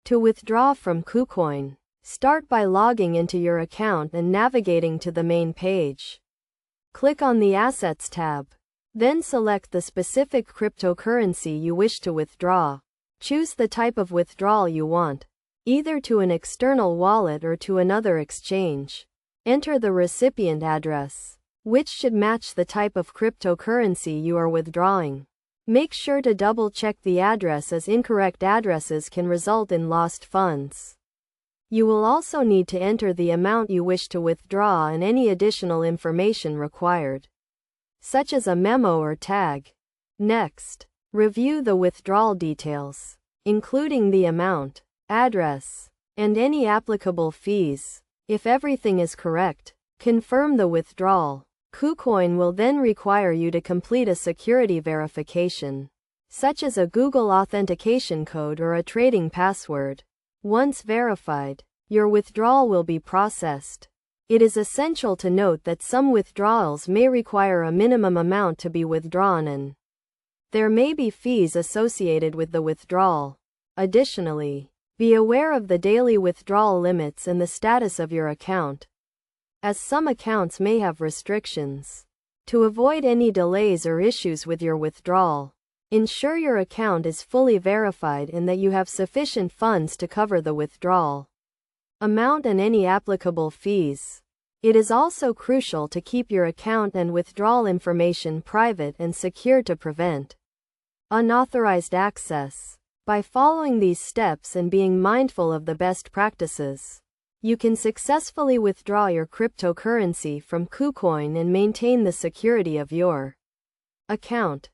To withdraw from Kucoin, start by logging into your account and navigating to the main page. Click on the Assets tab. Then select the specific cryptocurrency you wish to withdraw. Choose the type of withdrawal you want, either to an external wallet or to another exchange. Enter the recipient address, which should match the type of cryptocurrency you are withdrawing. Make sure to double-check the address, as incorrect addresses can result in lost funds. You will also need to enter the amount you wish to withdraw and any additional information required, such as a memo or tag. Next, review the withdrawal details, including the amount, address, and any applicable fees. If everything is correct, confirm the withdrawal. Kucoin will then require you to complete a security verification, such as a Google authentication code or a trading password. Once verified, your withdrawal will be processed. It is essential to note that some withdrawals may require a minimum amount to be withdrawn, and there may be fees associated with the withdrawal. Additionally, be aware of the daily withdrawal limits and the status of your account, as some accounts may have restrictions. To avoid any delays or issues with your withdrawal, ensure your account is fully verified and that you have sufficient funds to cover the withdrawal amount and any applicable fees. It is also crucial to keep your account and withdrawal information private and secure to prevent unauthorized access. By following these steps and being mindful of the best practices, you can successfully withdraw your cryptocurrency from Kucoin and maintain the security of your account.